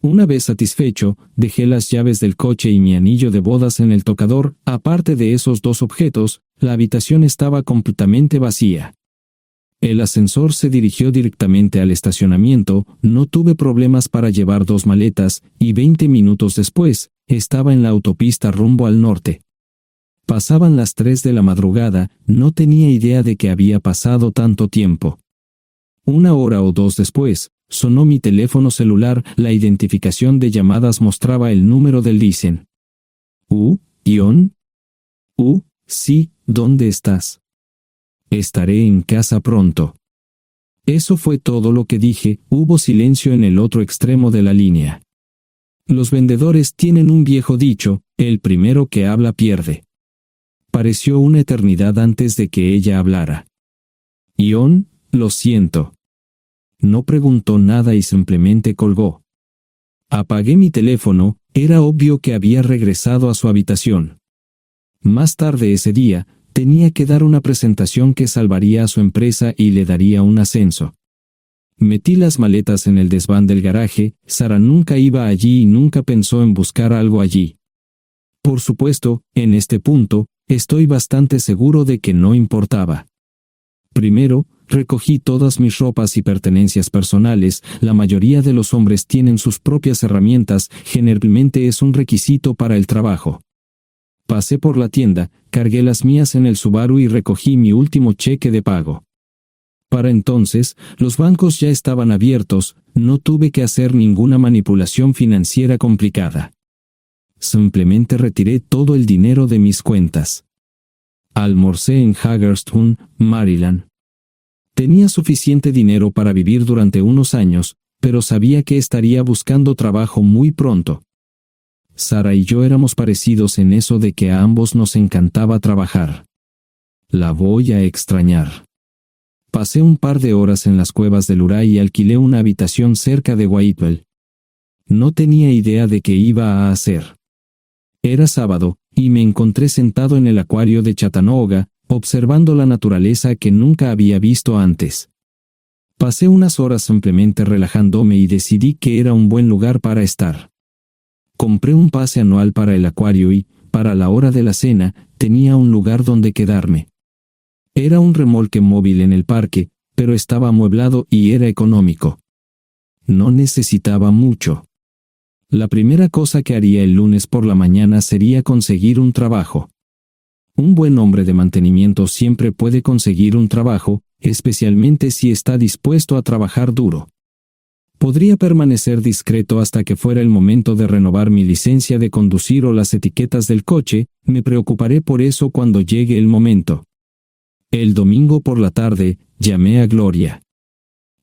Una vez satisfecho, dejé las llaves del coche y mi anillo de bodas en el tocador. Aparte de esos 2 objetos, la habitación estaba completamente vacía. El ascensor se dirigió directamente al estacionamiento, no tuve problemas para llevar 2 maletas, y 20 minutos después, estaba en la autopista rumbo al norte. Pasaban las 3 de la madrugada, no tenía idea de que había pasado tanto tiempo. 1 hora o 2 después, sonó mi teléfono celular, la identificación de llamadas mostraba el número del Listen. ¿Ion? Sí, ¿dónde estás? Estaré en casa pronto. Eso fue todo lo que dije, hubo silencio en el otro extremo de la línea. Los vendedores tienen un viejo dicho, el primero que habla pierde. Pareció una eternidad antes de que ella hablara. Ion, lo siento. No preguntó nada y simplemente colgó. Apagué mi teléfono, era obvio que había regresado a su habitación. Más tarde ese día, tenía que dar una presentación que salvaría a su empresa y le daría un ascenso. Metí las maletas en el desván del garaje. Sara nunca iba allí y nunca pensó en buscar algo allí. Por supuesto, en este punto, estoy bastante seguro de que no importaba. Primero, recogí todas mis ropas y pertenencias personales. La mayoría de los hombres tienen sus propias herramientas, generalmente es un requisito para el trabajo. Pasé por la tienda, cargué las mías en el Subaru y recogí mi último cheque de pago. Para entonces, los bancos ya estaban abiertos, no tuve que hacer ninguna manipulación financiera complicada. Simplemente retiré todo el dinero de mis cuentas. Almorcé en Hagerstown, Maryland. Tenía suficiente dinero para vivir durante unos años, pero sabía que estaría buscando trabajo muy pronto. Sara y yo éramos parecidos en eso de que a ambos nos encantaba trabajar. La voy a extrañar. Pasé un par de horas en las cuevas del Uray y alquilé una habitación cerca de Whitewell. No tenía idea de qué iba a hacer. Era sábado, y me encontré sentado en el acuario de Chattanooga, observando la naturaleza que nunca había visto antes. Pasé unas horas simplemente relajándome y decidí que era un buen lugar para estar. Compré un pase anual para el acuario y, para la hora de la cena, tenía un lugar donde quedarme. Era un remolque móvil en el parque, pero estaba amueblado y era económico. No necesitaba mucho. La primera cosa que haría el lunes por la mañana sería conseguir un trabajo. Un buen hombre de mantenimiento siempre puede conseguir un trabajo, especialmente si está dispuesto a trabajar duro. Podría permanecer discreto hasta que fuera el momento de renovar mi licencia de conducir o las etiquetas del coche. Me preocuparé por eso cuando llegue el momento. El domingo por la tarde, llamé a Gloria.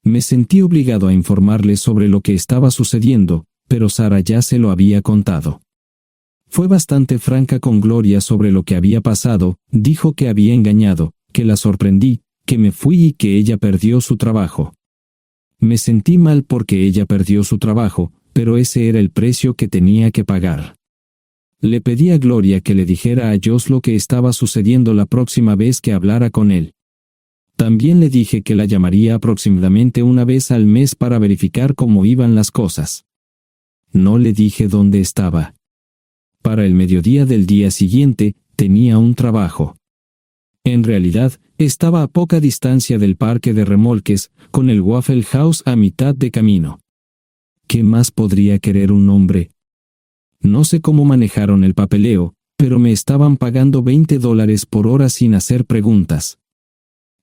Me sentí obligado a informarle sobre lo que estaba sucediendo, pero Sara ya se lo había contado. Fue bastante franca con Gloria sobre lo que había pasado. Dijo que había engañado, que la sorprendí, que me fui y que ella perdió su trabajo. Me sentí mal porque ella perdió su trabajo, pero ese era el precio que tenía que pagar. Le pedí a Gloria que le dijera a Josh lo que estaba sucediendo la próxima vez que hablara con él. También le dije que la llamaría aproximadamente una vez al mes para verificar cómo iban las cosas. No le dije dónde estaba. Para el mediodía del día siguiente, tenía un trabajo. En realidad, estaba a poca distancia del parque de remolques, con el Waffle House a mitad de camino. ¿Qué más podría querer un hombre? No sé cómo manejaron el papeleo, pero me estaban pagando $20 por hora sin hacer preguntas.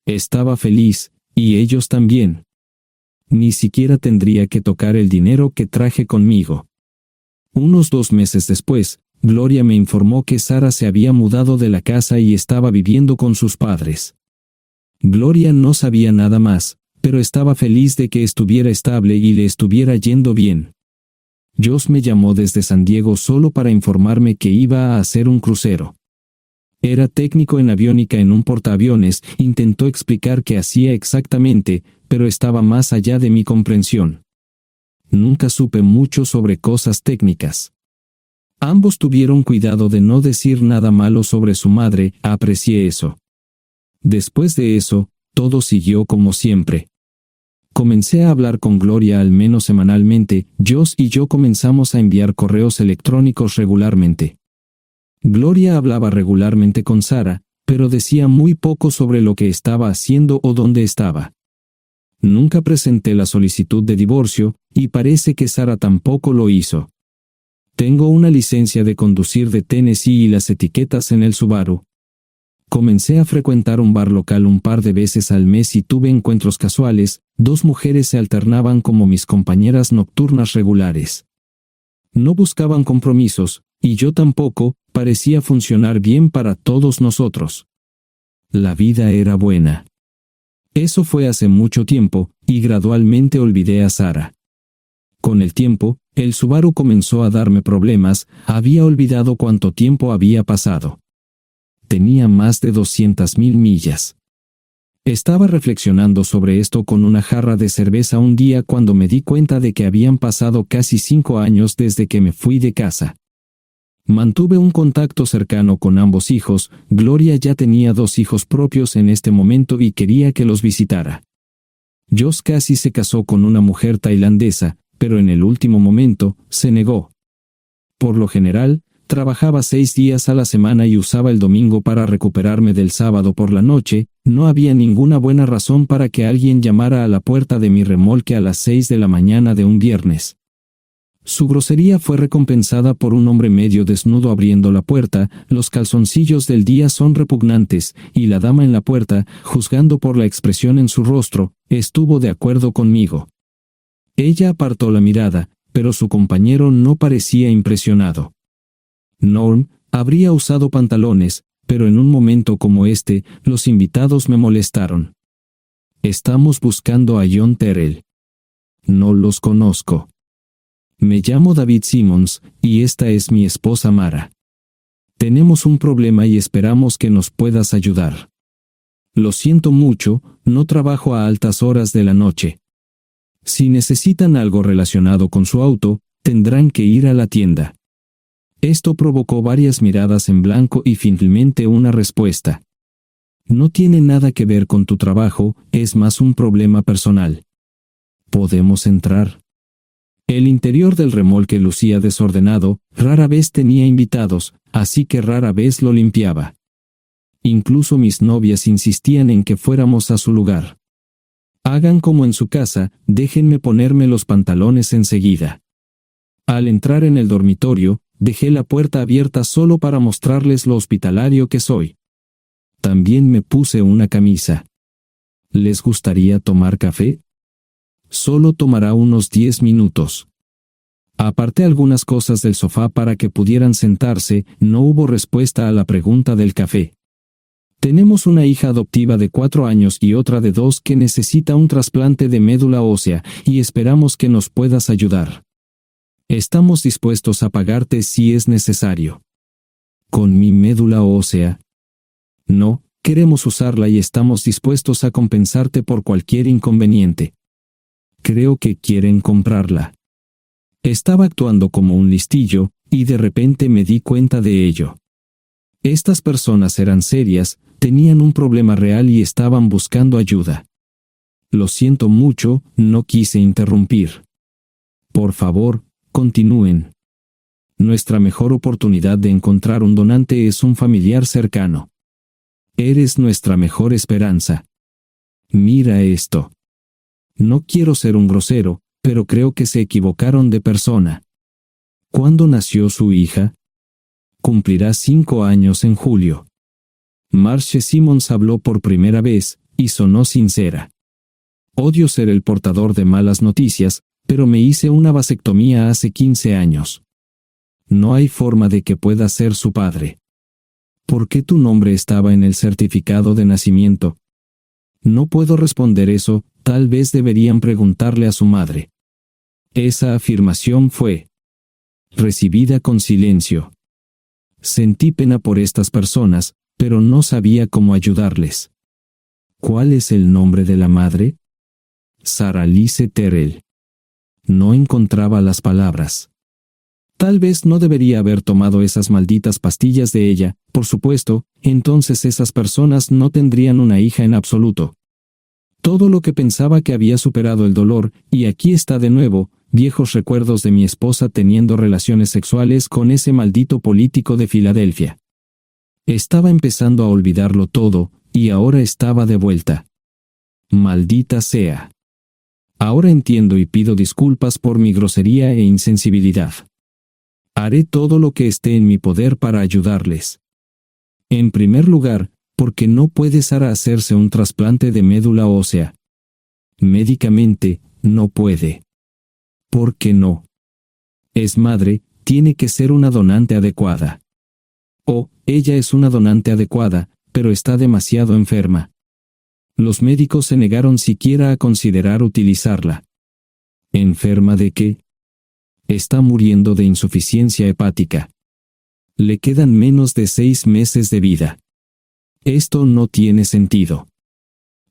Estaba feliz, y ellos también. Ni siquiera tendría que tocar el dinero que traje conmigo. Unos 2 meses después, Gloria me informó que Sara se había mudado de la casa y estaba viviendo con sus padres. Gloria no sabía nada más, pero estaba feliz de que estuviera estable y le estuviera yendo bien. Josh me llamó desde San Diego solo para informarme que iba a hacer un crucero. Era técnico en aviónica en un portaaviones. Intentó explicar qué hacía exactamente, pero estaba más allá de mi comprensión. Nunca supe mucho sobre cosas técnicas. Ambos tuvieron cuidado de no decir nada malo sobre su madre. Aprecié eso. Después de eso, todo siguió como siempre. Comencé a hablar con Gloria al menos semanalmente. Josh y yo comenzamos a enviar correos electrónicos regularmente. Gloria hablaba regularmente con Sara, pero decía muy poco sobre lo que estaba haciendo o dónde estaba. Nunca presenté la solicitud de divorcio, y parece que Sara tampoco lo hizo. Tengo una licencia de conducir de Tennessee y las etiquetas en el Subaru. Comencé a frecuentar un bar local un par de veces al mes y tuve encuentros casuales. 2 mujeres se alternaban como mis compañeras nocturnas regulares. No buscaban compromisos, y yo tampoco. Parecía funcionar bien para todos nosotros. La vida era buena. Eso fue hace mucho tiempo, y gradualmente olvidé a Sara. Con el tiempo, el Subaru comenzó a darme problemas. Había olvidado cuánto tiempo había pasado. Tenía más de 200,000 millas. Estaba reflexionando sobre esto con una jarra de cerveza un día cuando me di cuenta de que habían pasado casi 5 años desde que me fui de casa. Mantuve un contacto cercano con ambos hijos. Gloria ya tenía 2 hijos propios en este momento y quería que los visitara. Josh casi se casó con una mujer tailandesa, pero en el último momento, se negó. Por lo general, trabajaba 6 días a la semana y usaba el domingo para recuperarme del sábado por la noche. No había ninguna buena razón para que alguien llamara a la puerta de mi remolque a las 6 de la mañana de un viernes. Su grosería fue recompensada por un hombre medio desnudo abriendo la puerta. Los calzoncillos del día son repugnantes, y la dama en la puerta, juzgando por la expresión en su rostro, estuvo de acuerdo conmigo. Ella apartó la mirada, pero su compañero no parecía impresionado. Norm habría usado pantalones, pero en un momento como este, los invitados me molestaron. Estamos buscando a John Terrell. No los conozco. Me llamo David Simmons, y esta es mi esposa Mara. Tenemos un problema y esperamos que nos puedas ayudar. Lo siento mucho, no trabajo a altas horas de la noche. Si necesitan algo relacionado con su auto, tendrán que ir a la tienda. Esto provocó varias miradas en blanco y finalmente una respuesta. No tiene nada que ver con tu trabajo, es más un problema personal. ¿Podemos entrar? El interior del remolque lucía desordenado, rara vez tenía invitados, así que rara vez lo limpiaba. Incluso mis novias insistían en que fuéramos a su lugar. Hagan como en su casa, déjenme ponerme los pantalones enseguida. Al entrar en el dormitorio, dejé la puerta abierta solo para mostrarles lo hospitalario que soy. También me puse una camisa. ¿Les gustaría tomar café? Solo tomará unos 10 minutos. Aparté algunas cosas del sofá para que pudieran sentarse. No hubo respuesta a la pregunta del café. Tenemos una hija adoptiva de 4 años y otra de 2 que necesita un trasplante de médula ósea, y esperamos que nos puedas ayudar. Estamos dispuestos a pagarte si es necesario. ¿Con mi médula ósea? No, queremos usarla y estamos dispuestos a compensarte por cualquier inconveniente. Creo que quieren comprarla. Estaba actuando como un listillo, y de repente me di cuenta de ello. Estas personas eran serias, tenían un problema real y estaban buscando ayuda. Lo siento mucho, no quise interrumpir. Por favor, continúen. Nuestra mejor oportunidad de encontrar un donante es un familiar cercano. Eres nuestra mejor esperanza. Mira esto. No quiero ser un grosero, pero creo que se equivocaron de persona. ¿Cuándo nació su hija? Cumplirá 5 años en julio. Marche Simmons habló por primera vez, y sonó sincera. Odio ser el portador de malas noticias, pero me hice una vasectomía hace 15 años. No hay forma de que pueda ser su padre. ¿Por qué tu nombre estaba en el certificado de nacimiento? No puedo responder eso, tal vez deberían preguntarle a su madre. Esa afirmación fue recibida con silencio. Sentí pena por estas personas, pero no sabía cómo ayudarles. ¿Cuál es el nombre de la madre? Sarah Lise Terrell. No encontraba las palabras. Tal vez no debería haber tomado esas malditas pastillas de ella, por supuesto, entonces esas personas no tendrían una hija en absoluto. Todo lo que pensaba que había superado el dolor, y aquí está de nuevo, viejos recuerdos de mi esposa teniendo relaciones sexuales con ese maldito político de Filadelfia. Estaba empezando a olvidarlo todo, y ahora estaba de vuelta. Maldita sea. Ahora entiendo y pido disculpas por mi grosería e insensibilidad. Haré todo lo que esté en mi poder para ayudarles. En primer lugar, porque no puede Sara hacerse un trasplante de médula ósea. Médicamente, no puede. ¿Por qué no? Es madre, tiene que ser una donante adecuada. Ella es una donante adecuada, pero está demasiado enferma. Los médicos se negaron siquiera a considerar utilizarla. ¿Enferma de qué? Está muriendo de insuficiencia hepática. Le quedan menos de 6 meses de vida. Esto no tiene sentido.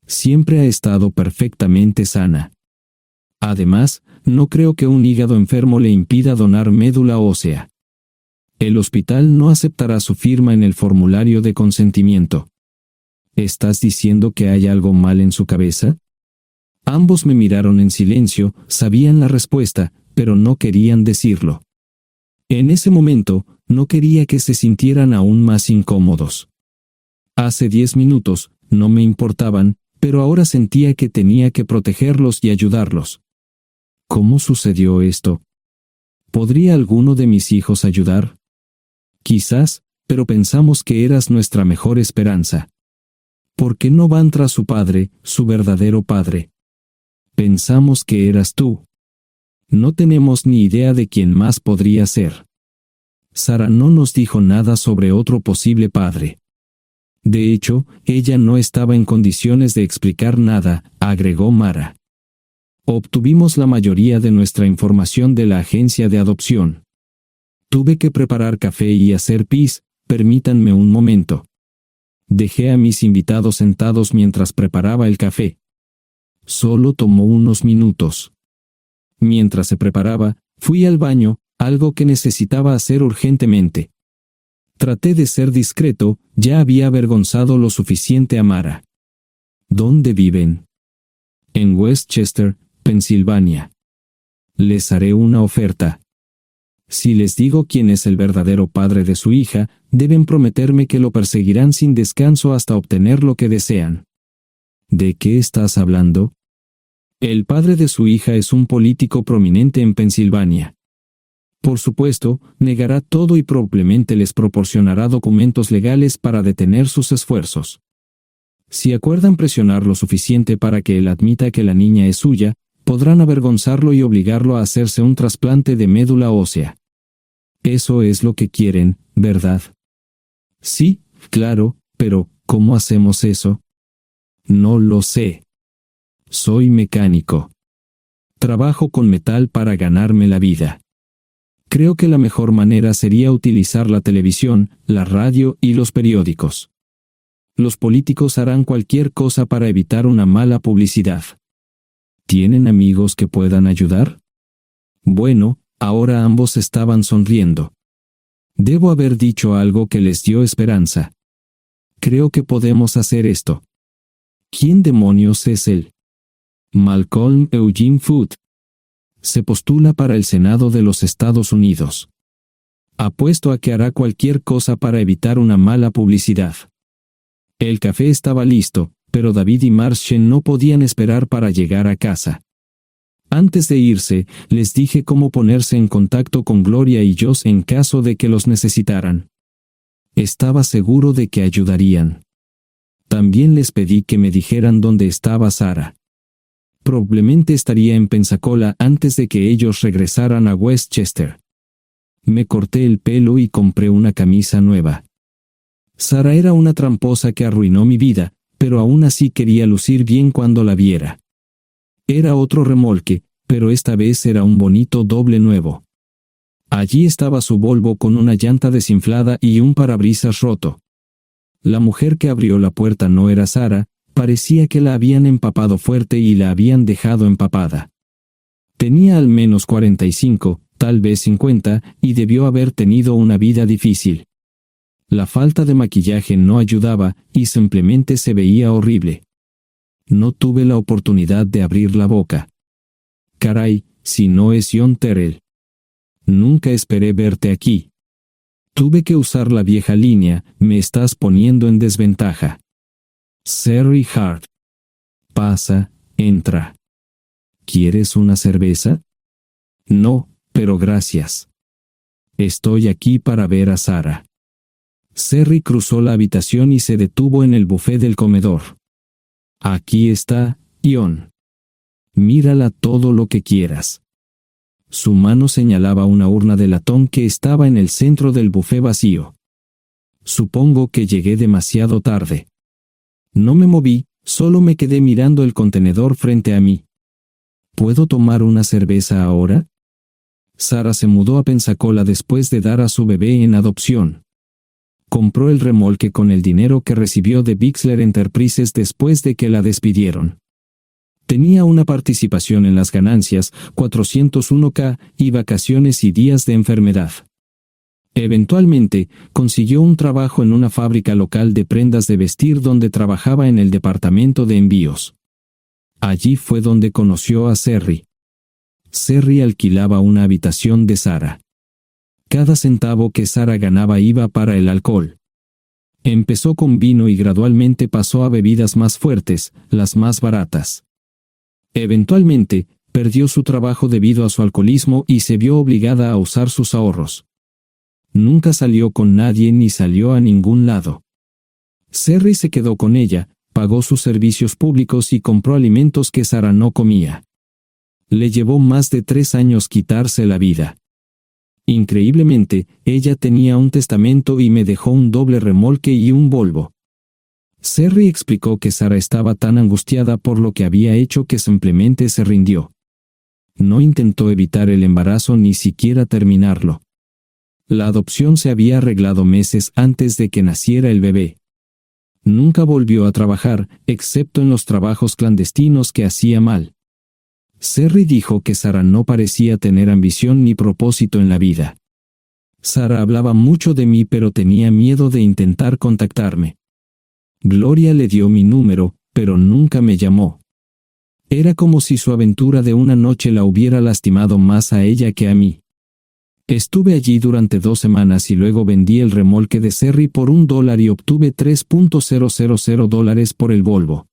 Siempre ha estado perfectamente sana. Además, no creo que un hígado enfermo le impida donar médula ósea. El hospital no aceptará su firma en el formulario de consentimiento. ¿Estás diciendo que hay algo mal en su cabeza? Ambos me miraron en silencio, sabían la respuesta, pero no querían decirlo. En ese momento, no quería que se sintieran aún más incómodos. Hace 10 minutos, no me importaban, pero ahora sentía que tenía que protegerlos y ayudarlos. ¿Cómo sucedió esto? ¿Podría alguno de mis hijos ayudar? Quizás, pero pensamos que eras nuestra mejor esperanza. ¿Por qué no van tras su padre, su verdadero padre? Pensamos que eras tú. No tenemos ni idea de quién más podría ser. Sara no nos dijo nada sobre otro posible padre. De hecho, ella no estaba en condiciones de explicar nada, agregó Mara. Obtuvimos la mayoría de nuestra información de la agencia de adopción. Tuve que preparar café y hacer pis, permítanme un momento. Dejé a mis invitados sentados mientras preparaba el café. Solo tomó unos minutos. Mientras se preparaba, fui al baño, algo que necesitaba hacer urgentemente. Traté de ser discreto, ya había avergonzado lo suficiente a Mara. ¿Dónde viven? En Westchester, Pensilvania. Les haré una oferta. Si les digo quién es el verdadero padre de su hija, deben prometerme que lo perseguirán sin descanso hasta obtener lo que desean. ¿De qué estás hablando? El padre de su hija es un político prominente en Pensilvania. Por supuesto, negará todo y probablemente les proporcionará documentos legales para detener sus esfuerzos. Si acuerdan presionar lo suficiente para que él admita que la niña es suya, podrán avergonzarlo y obligarlo a hacerse un trasplante de médula ósea. Eso es lo que quieren, ¿verdad? Sí, claro, pero ¿cómo hacemos eso? No lo sé. Soy mecánico. Trabajo con metal para ganarme la vida. Creo que la mejor manera sería utilizar la televisión, la radio y los periódicos. Los políticos harán cualquier cosa para evitar una mala publicidad. ¿Tienen amigos que puedan ayudar? Bueno, ahora ambos estaban sonriendo. Debo haber dicho algo que les dio esperanza. Creo que podemos hacer esto. ¿Quién demonios es él? Malcolm Eugene Foote. Se postula para el Senado de los Estados Unidos. Apuesto a que hará cualquier cosa para evitar una mala publicidad. El café estaba listo, pero David y Marshen no podían esperar para llegar a casa. Antes de irse, les dije cómo ponerse en contacto con Gloria y Josh en caso de que los necesitaran. Estaba seguro de que ayudarían. También les pedí que me dijeran dónde estaba Sara. Probablemente estaría en Pensacola antes de que ellos regresaran a Westchester. Me corté el pelo y compré una camisa nueva. Sara era una tramposa que arruinó mi vida, pero aún así quería lucir bien cuando la viera. Era otro remolque, pero esta vez era un bonito doble nuevo. Allí estaba su Volvo con una llanta desinflada y un parabrisas roto. La mujer que abrió la puerta no era Sara, parecía que la habían empapado fuerte y la habían dejado empapada. Tenía al menos 45, tal vez 50, y debió haber tenido una vida difícil. La falta de maquillaje no ayudaba, y simplemente se veía horrible. No tuve la oportunidad de abrir la boca. Caray, si no es John Terrell. Nunca esperé verte aquí. Tuve que usar la vieja línea, me estás poniendo en desventaja. Sherry Hart. Pasa, entra. ¿Quieres una cerveza? No, pero gracias. Estoy aquí para ver a Sara. Sherry cruzó la habitación y se detuvo en el buffet del comedor. Aquí está, John. Mírala todo lo que quieras. Su mano señalaba una urna de latón que estaba en el centro del buffet vacío. Supongo que llegué demasiado tarde. No me moví, solo me quedé mirando el contenedor frente a mí. ¿Puedo tomar una cerveza ahora? Sara se mudó a Pensacola después de dar a su bebé en adopción. Compró el remolque con el dinero que recibió de Bixler Enterprises después de que la despidieron. Tenía una participación en las ganancias, 401k, y vacaciones y días de enfermedad. Eventualmente, consiguió un trabajo en una fábrica local de prendas de vestir donde trabajaba en el departamento de envíos. Allí fue donde conoció a Serry. Serry alquilaba una habitación de Sara. Cada centavo que Sara ganaba iba para el alcohol. Empezó con vino y gradualmente pasó a bebidas más fuertes, las más baratas. Eventualmente, perdió su trabajo debido a su alcoholismo y se vio obligada a usar sus ahorros. Nunca salió con nadie ni salió a ningún lado. Serry se quedó con ella, pagó sus servicios públicos y compró alimentos que Sara no comía. Le llevó más de 3 años quitarse la vida. Increíblemente, ella tenía un testamento y me dejó un doble remolque y un Volvo. Serry explicó que Sara estaba tan angustiada por lo que había hecho que simplemente se rindió. No intentó evitar el embarazo ni siquiera terminarlo. La adopción se había arreglado meses antes de que naciera el bebé. Nunca volvió a trabajar, excepto en los trabajos clandestinos que hacía mal. Serry dijo que Sara no parecía tener ambición ni propósito en la vida. Sara hablaba mucho de mí pero tenía miedo de intentar contactarme. Gloria le dio mi número, pero nunca me llamó. Era como si su aventura de una noche la hubiera lastimado más a ella que a mí. Estuve allí durante 2 semanas y luego vendí el remolque de Serry por $1 y obtuve $3,000 por el Volvo.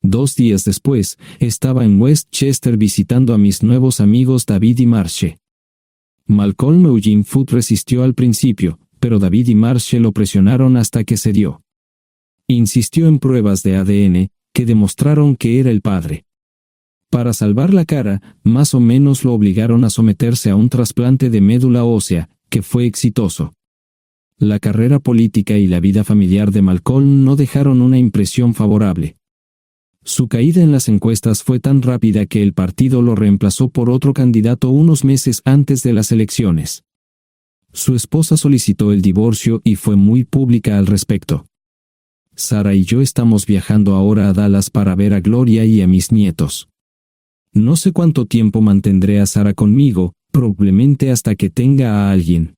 2 días después, estaba en Westchester visitando a mis nuevos amigos David y Marche. Malcolm Eugene Foote resistió al principio, pero David y Marche lo presionaron hasta que cedió. Insistió en pruebas de ADN, que demostraron que era el padre. Para salvar la cara, más o menos lo obligaron a someterse a un trasplante de médula ósea, que fue exitoso. La carrera política y la vida familiar de Malcolm no dejaron una impresión favorable. Su caída en las encuestas fue tan rápida que el partido lo reemplazó por otro candidato unos meses antes de las elecciones. Su esposa solicitó el divorcio y fue muy pública al respecto. Sara y yo estamos viajando ahora a Dallas para ver a Gloria y a mis nietos. No sé cuánto tiempo mantendré a Sara conmigo, probablemente hasta que tenga a alguien.